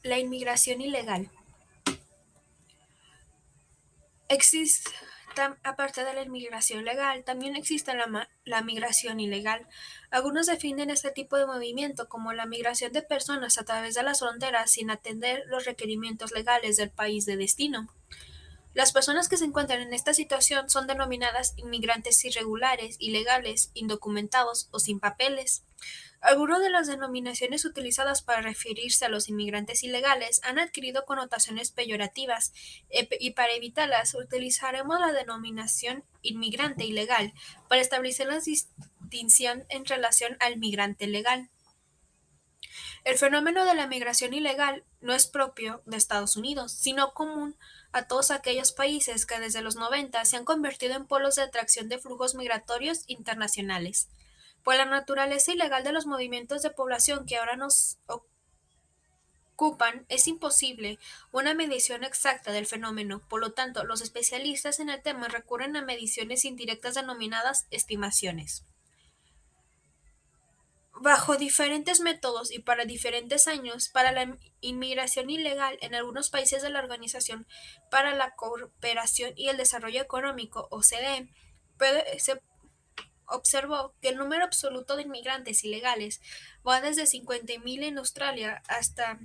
La inmigración ilegal. Existe, aparte de la inmigración legal, también existe la migración ilegal. Algunos definen este tipo de movimiento como la migración de personas a través de las fronteras sin atender los requerimientos legales del país de destino. Las personas que se encuentran en esta situación son denominadas inmigrantes irregulares, ilegales, indocumentados o sin papeles. Algunas de las denominaciones utilizadas para referirse a los inmigrantes ilegales han adquirido connotaciones peyorativas y para evitarlas utilizaremos la denominación inmigrante ilegal para establecer la distinción en relación al migrante legal. El fenómeno de la migración ilegal no es propio de Estados Unidos, sino común a todos aquellos países que desde los 90 se han convertido en polos de atracción de flujos migratorios internacionales. Por la naturaleza ilegal de los movimientos de población que ahora nos ocupan, es imposible una medición exacta del fenómeno. Por lo tanto, los especialistas en el tema recurren a mediciones indirectas denominadas estimaciones. Bajo diferentes métodos y para diferentes años, para la inmigración ilegal en algunos países de la Organización para la Cooperación y el Desarrollo Económico, OCDE, se observó que el número absoluto de inmigrantes ilegales va desde 50.000 en Australia hasta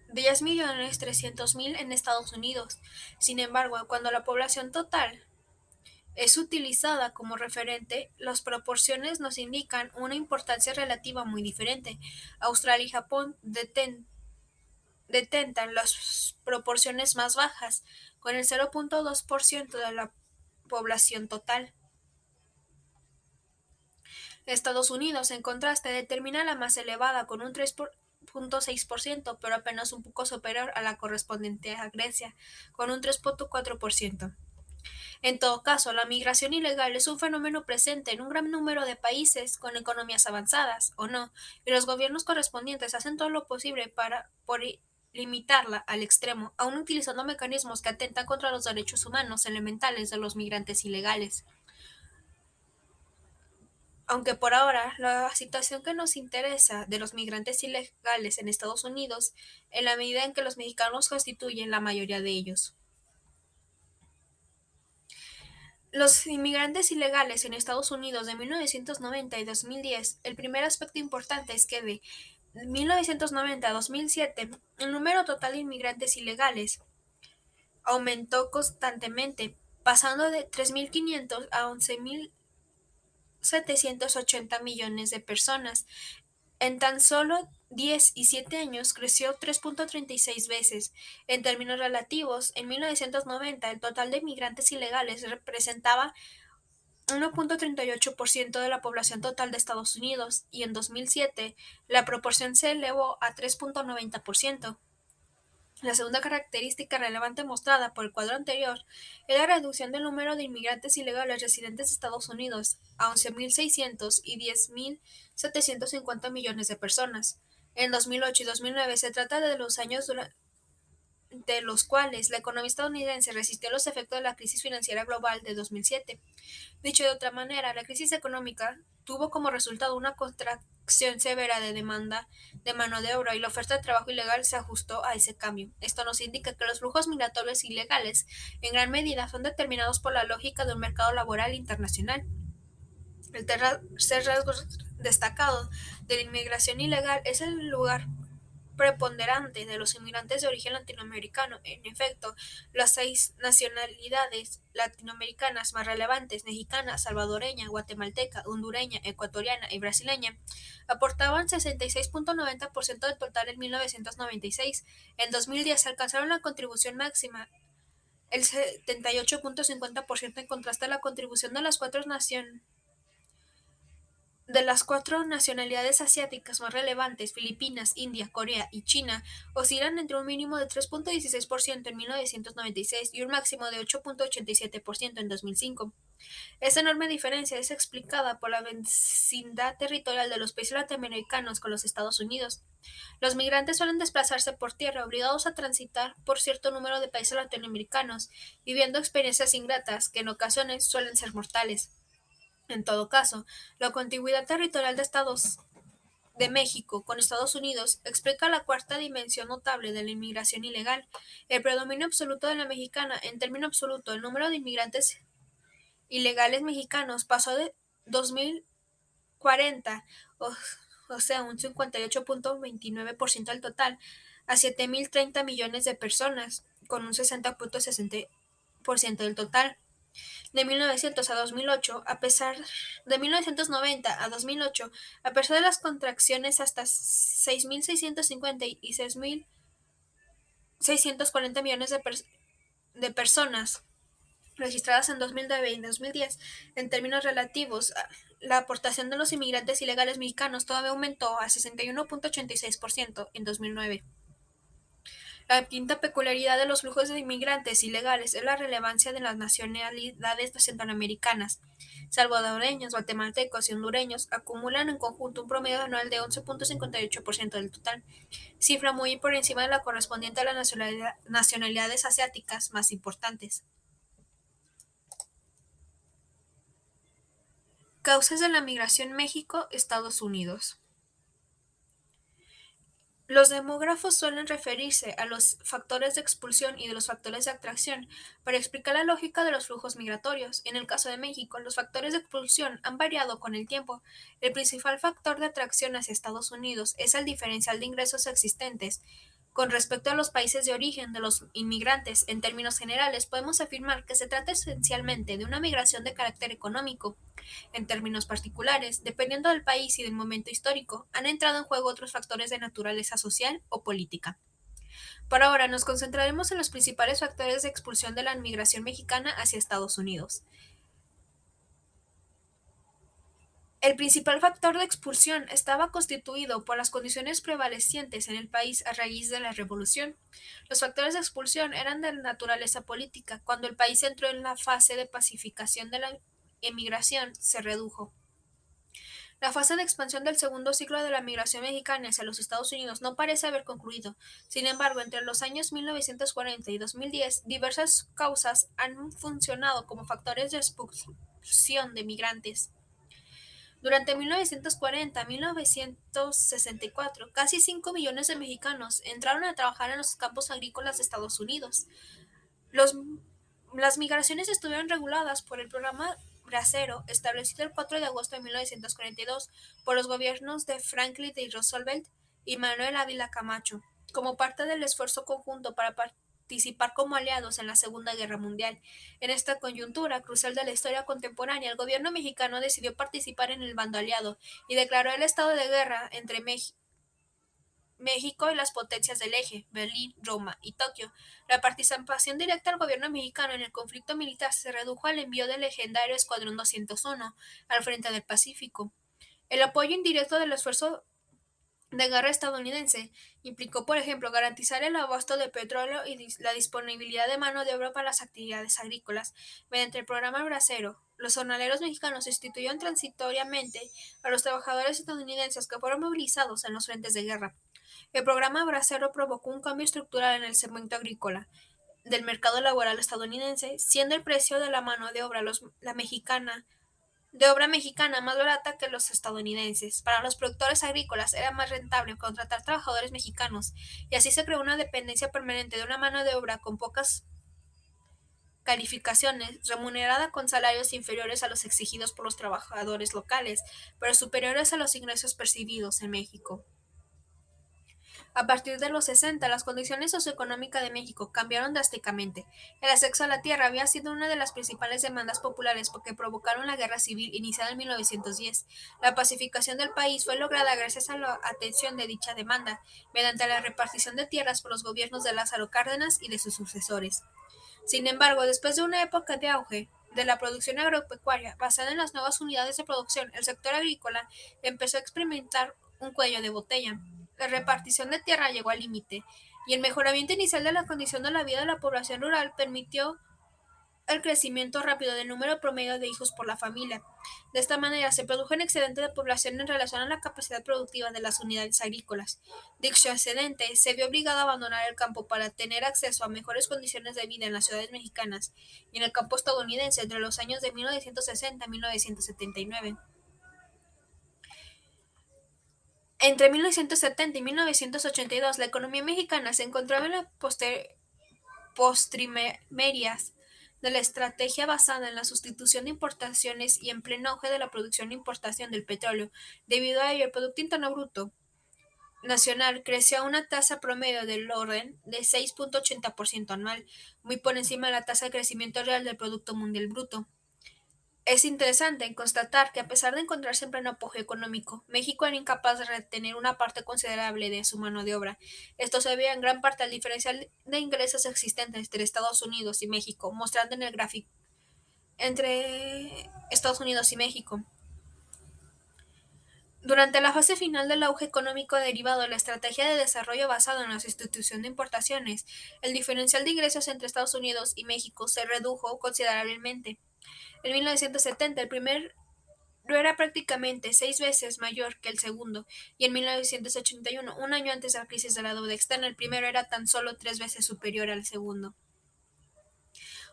10.300.000 en Estados Unidos. Sin embargo, cuando la población total es utilizada como referente, las proporciones nos indican una importancia relativa muy diferente. Australia y Japón detentan las proporciones más bajas, con el 0.2% de la población total. Estados Unidos, en contraste, determina la más elevada con un 3.6%, pero apenas un poco superior a la correspondiente a Grecia, con un 3.4%. En todo caso, la migración ilegal es un fenómeno presente en un gran número de países con economías avanzadas, o no, y los gobiernos correspondientes hacen todo lo posible por limitarla al extremo, aun utilizando mecanismos que atentan contra los derechos humanos elementales de los migrantes ilegales. Aunque por ahora la situación que nos interesa de los migrantes ilegales en Estados Unidos, en la medida en que los mexicanos constituyen la mayoría de ellos. Los inmigrantes ilegales en Estados Unidos de 1990 y 2010, el primer aspecto importante es que de 1990 a 2007, el número total de inmigrantes ilegales aumentó constantemente, pasando de 3.500 a 11.780 millones de personas. En tan solo 10 y 7 años creció 3.36 veces. En términos relativos, en 1990 el total de inmigrantes ilegales representaba 1.38% de la población total de Estados Unidos y en 2007 la proporción se elevó a 3.90%. La segunda característica relevante mostrada por el cuadro anterior es la reducción del número de inmigrantes ilegales residentes de Estados Unidos a 11.600 y 10.750 millones de personas. En 2008 y 2009 se trata de los años durante los cuales la economía estadounidense resistió los efectos de la crisis financiera global de 2007. Dicho de otra manera, la crisis económica tuvo como resultado una contracción severa de demanda de mano de obra y la oferta de trabajo ilegal se ajustó a ese cambio. Esto nos indica que los flujos migratorios ilegales en gran medida son determinados por la lógica de un mercado laboral internacional. El tercer rasgo destacado de la inmigración ilegal es el lugar preponderante de los inmigrantes de origen latinoamericano. En efecto, las 6 nacionalidades latinoamericanas más relevantes, mexicana, salvadoreña, guatemalteca, hondureña, ecuatoriana y brasileña, aportaban 66.90% del total en 1996. En 2010 alcanzaron la contribución máxima, el 78.50%, en contraste a la contribución de las cuatro nacionalidades asiáticas más relevantes, Filipinas, India, Corea y China, oscilan entre un mínimo de 3.16% en 1996 y un máximo de 8.87% en 2005. Esta enorme diferencia es explicada por la vecindad territorial de los países latinoamericanos con los Estados Unidos. Los migrantes suelen desplazarse por tierra, obligados a transitar por cierto número de países latinoamericanos, viviendo experiencias ingratas que en ocasiones suelen ser mortales. En todo caso, la contigüidad territorial de Estados de México con Estados Unidos explica la cuarta dimensión notable de la inmigración ilegal, el predominio absoluto de la mexicana. En término absoluto, el número de inmigrantes ilegales mexicanos pasó de 2040, o sea, un 58.29% del total, a 7.030 millones de personas, con un 60.60% del total. De 1900 a 2008, a pesar de 1990 a 2008, a pesar de las contracciones hasta 6.650 y 6.640 millones de personas registradas en 2009 y 2010, en términos relativos, la aportación de los inmigrantes ilegales mexicanos todavía aumentó a 61.86% en 2009. La quinta peculiaridad de los flujos de inmigrantes ilegales es la relevancia de las nacionalidades centroamericanas. Salvadoreños, guatemaltecos y hondureños acumulan en conjunto un promedio anual de 11.58% del total, cifra muy por encima de la correspondiente a las nacionalidades asiáticas más importantes. Causas de la migración México-Estados Unidos. Los demógrafos suelen referirse a los factores de expulsión y de los factores de atracción para explicar la lógica de los flujos migratorios. En el caso de México, los factores de expulsión han variado con el tiempo. El principal factor de atracción hacia Estados Unidos es el diferencial de ingresos existentes con respecto a los países de origen de los inmigrantes. En términos generales, podemos afirmar que se trata esencialmente de una migración de carácter económico. En términos particulares, dependiendo del país y del momento histórico, han entrado en juego otros factores de naturaleza social o política. Por ahora nos concentraremos en los principales factores de expulsión de la inmigración mexicana hacia Estados Unidos. El principal factor de expulsión estaba constituido por las condiciones prevalecientes en el país a raíz de la revolución. Los factores de expulsión eran de naturaleza política. Cuando el país entró en la fase de pacificación de la emigración, se redujo. La fase de expansión del segundo ciclo de la migración mexicana hacia los Estados Unidos no parece haber concluido. Sin embargo, entre los años 1940 y 2010, diversas causas han funcionado como factores de expulsión de migrantes. Durante 1940 a 1964, casi 5 millones de mexicanos entraron a trabajar en los campos agrícolas de Estados Unidos. Los, las migraciones estuvieron reguladas por el programa Bracero, establecido el 4 de agosto de 1942 por los gobiernos de Franklin D. Roosevelt y Manuel Ávila Camacho, como parte del esfuerzo conjunto para participar como aliados en la Segunda Guerra Mundial. En esta coyuntura crucial de la historia contemporánea, el gobierno mexicano decidió participar en el bando aliado y declaró el estado de guerra entre México y las potencias del Eje, Berlín, Roma y Tokio. La participación directa del gobierno mexicano en el conflicto militar se redujo al envío del legendario Escuadrón 201 al frente del Pacífico. El apoyo indirecto del esfuerzo de guerra estadounidense implicó, por ejemplo, garantizar el abasto de petróleo y la disponibilidad de mano de obra para las actividades agrícolas. Mediante el programa Bracero, los jornaleros mexicanos sustituyeron transitoriamente a los trabajadores estadounidenses que fueron movilizados en los frentes de guerra. El programa Bracero provocó un cambio estructural en el segmento agrícola del mercado laboral estadounidense, siendo el precio de la mano de obra mexicana más barata que los estadounidenses. Para los productores agrícolas era más rentable contratar trabajadores mexicanos, y así se creó una dependencia permanente de una mano de obra con pocas calificaciones, remunerada con salarios inferiores a los exigidos por los trabajadores locales, pero superiores a los ingresos percibidos en México. A partir de los 60, las condiciones socioeconómicas de México cambiaron drásticamente. El acceso a la tierra había sido una de las principales demandas populares porque provocaron la guerra civil iniciada en 1910. La pacificación del país fue lograda gracias a la atención de dicha demanda, mediante la repartición de tierras por los gobiernos de Lázaro Cárdenas y de sus sucesores. Sin embargo, después de una época de auge de la producción agropecuaria basada en las nuevas unidades de producción, el sector agrícola empezó a experimentar un cuello de botella. La repartición de tierra llegó al límite, y el mejoramiento inicial de la condición de la vida de la población rural permitió el crecimiento rápido del número promedio de hijos por la familia. De esta manera se produjo un excedente de población en relación a la capacidad productiva de las unidades agrícolas. Dicho excedente se vio obligado a abandonar el campo para tener acceso a mejores condiciones de vida en las ciudades mexicanas y en el campo estadounidense entre los años de 1960 y 1979. Entre 1970 y 1982, la economía mexicana se encontraba en las postrimerías de la estrategia basada en la sustitución de importaciones y en pleno auge de la producción e importación del petróleo. Debido a ello, el Producto Interno Bruto nacional creció a una tasa promedio del orden de 6,80% anual, muy por encima de la tasa de crecimiento real del Producto Mundial Bruto. Es interesante constatar que a pesar de encontrarse en pleno apogeo económico, México era incapaz de retener una parte considerable de su mano de obra. Esto se debe en gran parte al diferencial de ingresos existentes entre Estados Unidos y México, mostrando en el gráfico entre Estados Unidos y México. Durante la fase final del auge económico derivado de la estrategia de desarrollo basada en la sustitución de importaciones, el diferencial de ingresos entre Estados Unidos y México se redujo considerablemente. En 1970, el primero era prácticamente 6 veces mayor que el segundo, y en 1981, un año antes de la crisis de la deuda externa, el primero era tan solo 3 veces superior al segundo.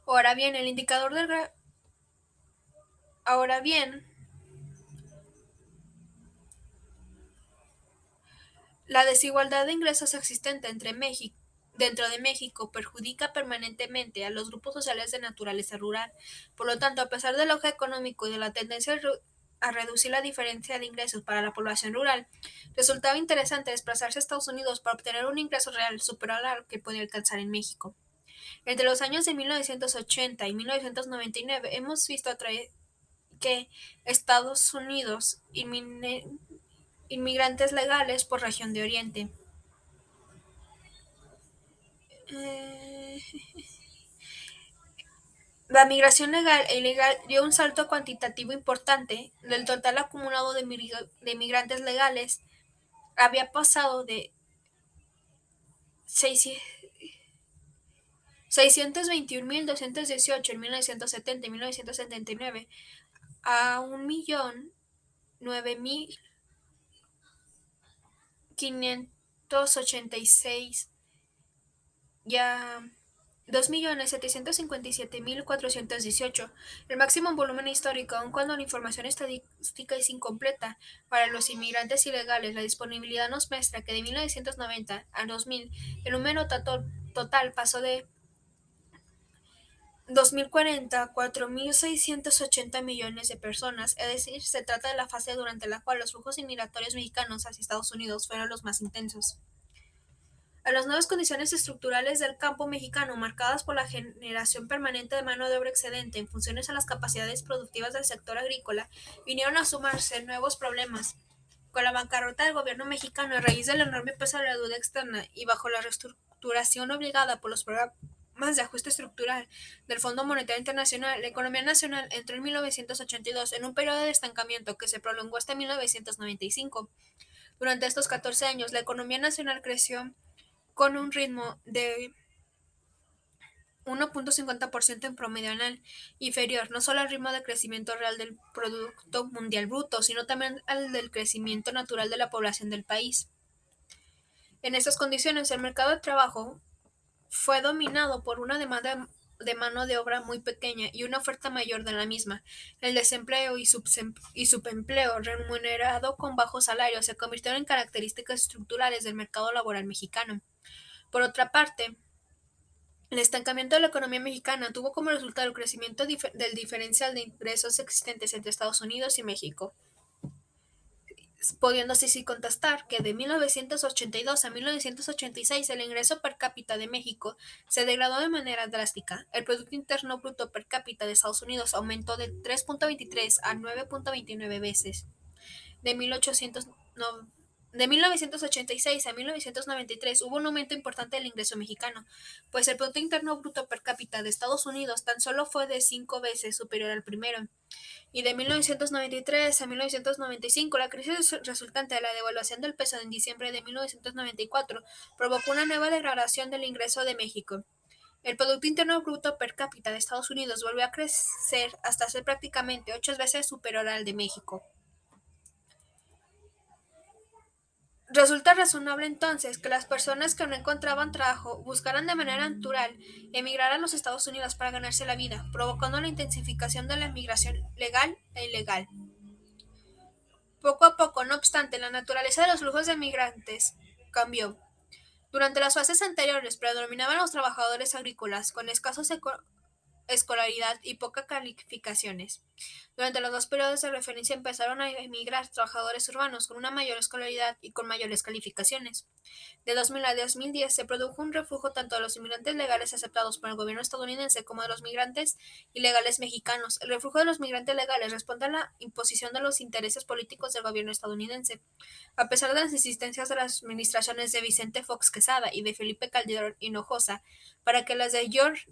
Ahora bien, el indicador del ahora bien, la desigualdad de ingresos existente dentro de México perjudica permanentemente a los grupos sociales de naturaleza rural. Por lo tanto, a pesar del auge económico y de la tendencia a reducir la diferencia de ingresos para la población rural, resultaba interesante desplazarse a Estados Unidos para obtener un ingreso real superior al que podía alcanzar en México. Entre los años de 1980 y 1999 hemos visto que Estados Unidos inmigrantes legales por región de Oriente. Eh, La migración legal e ilegal dio un salto cuantitativo importante. Del total acumulado de migrantes legales, había pasado de 621.218 en 1970 y 1979 a 1.009.586 ya 2.757.418, el máximo en volumen histórico, aun cuando la información estadística es incompleta para los inmigrantes ilegales. La disponibilidad nos muestra que de 1990 a 2000 el número total pasó de 2040 a 4.680 millones de personas, es decir, se trata de la fase durante la cual los flujos migratorios mexicanos hacia Estados Unidos fueron los más intensos. A las nuevas condiciones estructurales del campo mexicano, marcadas por la generación permanente de mano de obra excedente en funciones a las capacidades productivas del sector agrícola, vinieron a sumarse nuevos problemas. Con la bancarrota del gobierno mexicano a raíz del enorme peso de la deuda externa y bajo la reestructuración obligada por los programas de ajuste estructural del Fondo Monetario Internacional, la economía nacional entró en 1982 en un periodo de estancamiento que se prolongó hasta 1995. Durante estos 14 años, la economía nacional creció con un ritmo de 1,50% en promedio anual, inferior no solo al ritmo de crecimiento real del Producto Mundial Bruto, sino también al del crecimiento natural de la población del país. En estas condiciones, el mercado de trabajo fue dominado por una demanda de mano de obra muy pequeña y una oferta mayor de la misma. El desempleo y subempleo remunerado con bajos salarios se convirtieron en características estructurales del mercado laboral mexicano. Por otra parte, el estancamiento de la economía mexicana tuvo como resultado el crecimiento del diferencial de ingresos existentes entre Estados Unidos y México, pudiendo así contestar que de 1982 a 1986 el ingreso per cápita de México se degradó de manera drástica. El Producto Interno Bruto per cápita de Estados Unidos aumentó de 3,23 a 9,29 veces. De 1986 a 1993 hubo un aumento importante del ingreso mexicano, pues el Producto Interno Bruto per cápita de Estados Unidos tan solo fue de 5 veces superior al primero. Y de 1993 a 1995, la crisis resultante de la devaluación del peso en diciembre de 1994 provocó una nueva degradación del ingreso de México. El Producto Interno Bruto per cápita de Estados Unidos volvió a crecer hasta ser prácticamente 8 veces superior al de México. Resulta razonable entonces que las personas que no encontraban trabajo buscaran de manera natural emigrar a los Estados Unidos para ganarse la vida, provocando la intensificación de la inmigración legal e ilegal. Poco a poco, no obstante, la naturaleza de los flujos de migrantes cambió. Durante las fases anteriores predominaban los trabajadores agrícolas con escasos escolaridad y pocas calificaciones. Durante los dos periodos de referencia empezaron a emigrar trabajadores urbanos con una mayor escolaridad y con mayores calificaciones. De 2000 a 2010 se produjo un reflujo tanto de los inmigrantes legales aceptados por el gobierno estadounidense como de los migrantes ilegales mexicanos. El reflujo de los migrantes legales responde a la imposición de los intereses políticos del gobierno estadounidense. A pesar de las insistencias de las administraciones de Vicente Fox Quesada y de Felipe Calderón Hinojosa para que las de George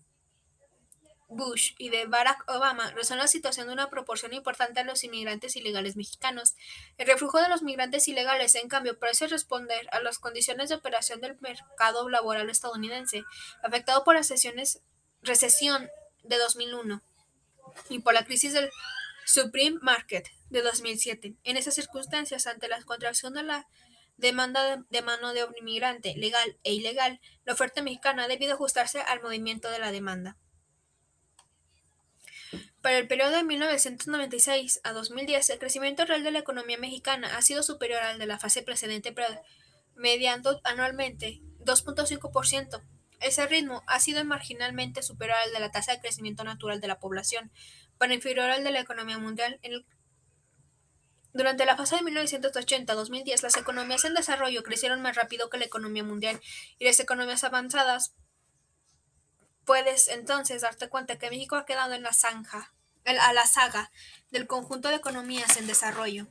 Bush y de Barack Obama resuelven la situación de una proporción importante a los inmigrantes ilegales mexicanos. El reflujo de los migrantes ilegales, en cambio, parece responder a las condiciones de operación del mercado laboral estadounidense, afectado por la recesión de 2001 y por la crisis del subprime market de 2007. En esas circunstancias, ante la contracción de la demanda de mano de obra inmigrante legal e ilegal, la oferta mexicana ha debido ajustarse al movimiento de la demanda. Para el periodo de 1996 a 2010, el crecimiento real de la economía mexicana ha sido superior al de la fase precedente, mediando anualmente 2.5%. Ese ritmo ha sido marginalmente superior al de la tasa de crecimiento natural de la población, pero inferior al de la economía mundial. Durante la fase de 1980 a 2010, las economías en desarrollo crecieron más rápido que la economía mundial y las economías avanzadas. Puedes entonces darte cuenta que México ha quedado en a la saga del conjunto de economías en desarrollo.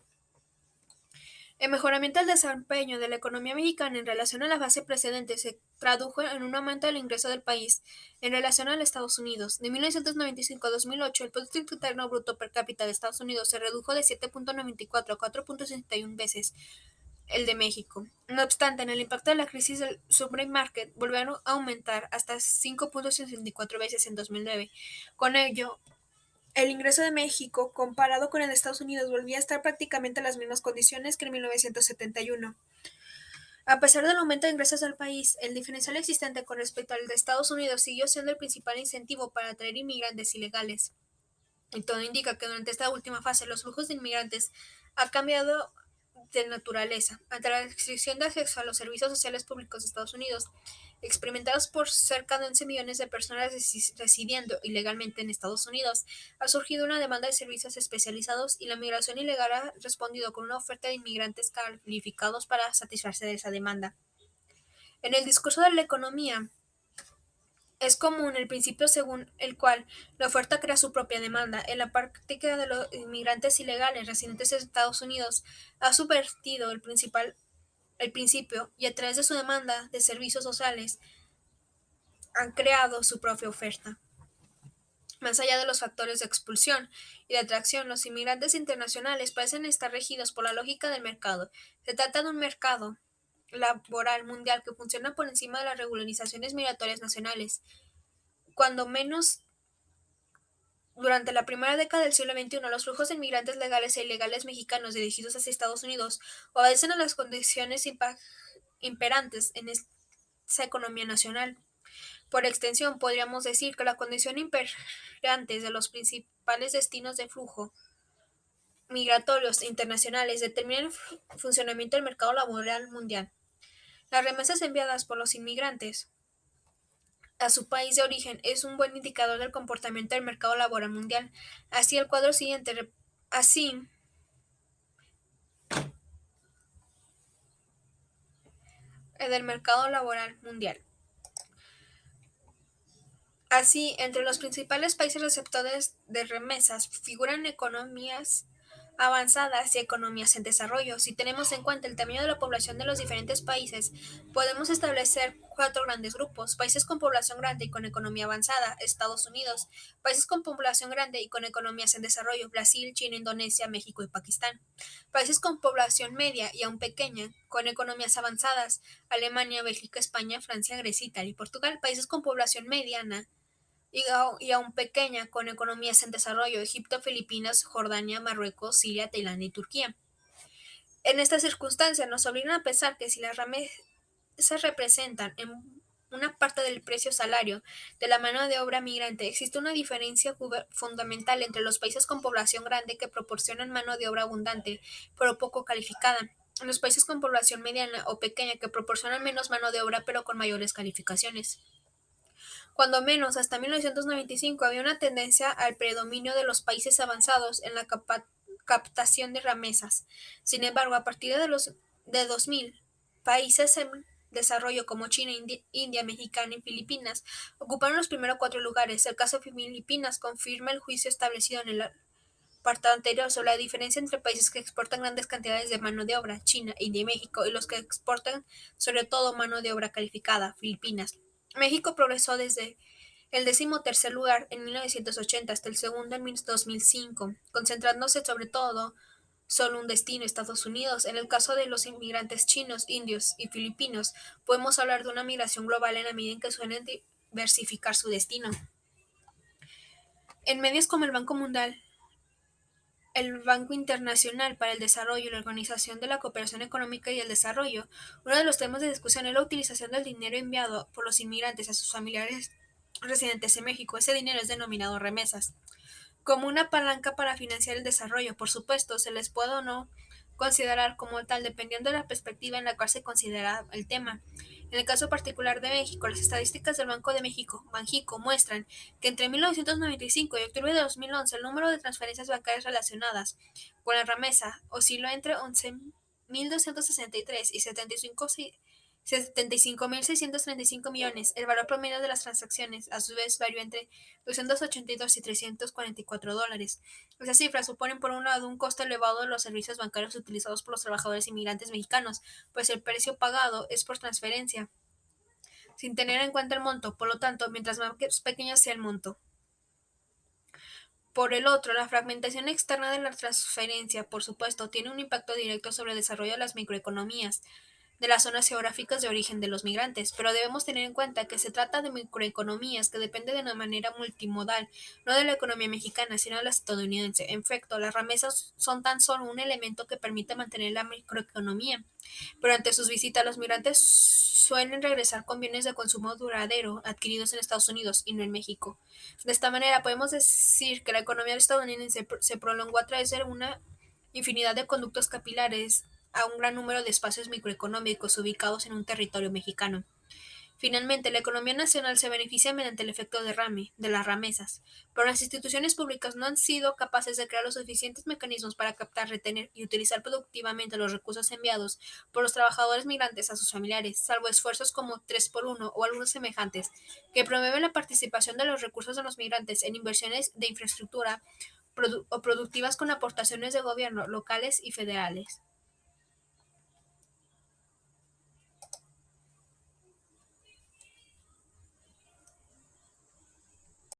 El mejoramiento del desempeño de la economía mexicana en relación a la fase precedente se tradujo en un aumento del ingreso del país en relación a los Estados Unidos. De 1995 a 2008, el Producto Interno Bruto per cápita de Estados Unidos se redujo de 7.94 a 4.61 veces el de México. No obstante, en el impacto de la crisis del subprime market volvieron a aumentar hasta 5.64 veces en 2009. Con ello, el ingreso de México, comparado con el de Estados Unidos, volvía a estar prácticamente en las mismas condiciones que en 1971. A pesar del aumento de ingresos del país, el diferencial existente con respecto al de Estados Unidos siguió siendo el principal incentivo para atraer inmigrantes ilegales. Y todo indica que durante esta última fase los flujos de inmigrantes han cambiado de naturaleza. Ante la restricción de acceso a los servicios sociales públicos de Estados Unidos, experimentados por cerca de 11 millones de personas residiendo ilegalmente en Estados Unidos, ha surgido una demanda de servicios especializados y la migración ilegal ha respondido con una oferta de inmigrantes calificados para satisfacer esa demanda. En el discurso de la economía, es común el principio según el cual la oferta crea su propia demanda. En la práctica de los inmigrantes ilegales residentes en Estados Unidos ha subvertido el principio y a través de su demanda de servicios sociales han creado su propia oferta. Más allá de los factores de expulsión y de atracción, los inmigrantes internacionales parecen estar regidos por la lógica del mercado. Se trata de un mercado laboral mundial que funciona por encima de las regularizaciones migratorias nacionales. Cuando menos durante la primera década del siglo XXI, los flujos de inmigrantes legales e ilegales mexicanos dirigidos hacia Estados Unidos obedecen a las condiciones imperantes en esa economía nacional. Por extensión, podríamos decir que la condición imperante de los principales destinos de flujo migratorios internacionales determina el funcionamiento del mercado laboral mundial. Las remesas enviadas por los inmigrantes a su país de origen es un buen indicador del comportamiento del mercado laboral mundial. Así el cuadro siguiente, así del mercado laboral mundial. Así, entre los principales países receptores de remesas figuran economías avanzadas y economías en desarrollo. Si tenemos en cuenta el tamaño de la población de los diferentes países, podemos establecer cuatro grandes grupos: países con población grande y con economía avanzada, Estados Unidos; países con población grande y con economías en desarrollo, Brasil, China, Indonesia, México y Pakistán; países con población media y aún pequeña, con economías avanzadas, Alemania, Bélgica, España, Francia, Grecia, Italia y Portugal; países con población mediana y aún pequeña, con economías en desarrollo, Egipto, Filipinas, Jordania, Marruecos, Siria, Tailandia y Turquía. En estas circunstancias nos obligan a pensar que si las remesas representan en una parte del precio salario de la mano de obra migrante. Existe una diferencia fundamental entre los países con población grande que proporcionan mano de obra abundante, pero poco calificada, y los países con población mediana o pequeña que proporcionan menos mano de obra pero con mayores calificaciones. Cuando menos, hasta 1995 había una tendencia al predominio de los países avanzados en la captación de remesas. Sin embargo, a partir de 2000, países en desarrollo como China, India, Mexicana y Filipinas ocuparon los primeros 4 lugares. El caso de Filipinas confirma el juicio establecido en el apartado anterior sobre la diferencia entre países que exportan grandes cantidades de mano de obra, China, India y México, y los que exportan sobre todo mano de obra calificada, Filipinas. México progresó desde el 13º lugar en 1980 hasta el segundo en 2005, concentrándose sobre todo solo un destino, Estados Unidos. En el caso de los inmigrantes chinos, indios y filipinos, podemos hablar de una migración global en la medida en que suelen diversificar su destino. En medios como el Banco Mundial, el Banco Internacional para el Desarrollo y la Organización de la Cooperación Económica y el Desarrollo, uno de los temas de discusión es la utilización del dinero enviado por los inmigrantes a sus familiares residentes en México. Ese dinero es denominado remesas. Como una palanca para financiar el desarrollo, por supuesto, se les puede o no considerar como tal dependiendo de la perspectiva en la cual se considera el tema. En el caso particular de México, las estadísticas del Banco de México, Banjico, muestran que entre 1995 y octubre de 2011 el número de transferencias bancarias relacionadas con la remesa osciló entre 11.263 y 75.635 millones. El valor promedio de las transacciones, a su vez, varió entre $282 y $344. Esas cifras suponen, por un lado, un costo elevado de los servicios bancarios utilizados por los trabajadores inmigrantes mexicanos, pues el precio pagado es por transferencia, sin tener en cuenta el monto. Por lo tanto, mientras más pequeño sea el monto. Por el otro, la fragmentación externa de la transferencia, por supuesto, tiene un impacto directo sobre el desarrollo de las microeconomías de las zonas geográficas de origen de los migrantes, pero debemos tener en cuenta que se trata de microeconomías que dependen de una manera multimodal, no de la economía mexicana, sino de la estadounidense. En efecto, las remesas son tan solo un elemento que permite mantener la microeconomía, pero ante sus visitas los migrantes suelen regresar con bienes de consumo duradero adquiridos en Estados Unidos y no en México. De esta manera, podemos decir que la economía estadounidense se prolongó a través de una infinidad de conductos capilares a un gran número de espacios microeconómicos ubicados en un territorio mexicano. Finalmente, la economía nacional se beneficia mediante el efecto derrame de las remesas, pero las instituciones públicas no han sido capaces de crear los suficientes mecanismos para captar, retener y utilizar productivamente los recursos enviados por los trabajadores migrantes a sus familiares, salvo esfuerzos como 3x1 o algunos semejantes, que promueven la participación de los recursos de los migrantes en inversiones de infraestructura o productivas con aportaciones de gobierno locales y federales.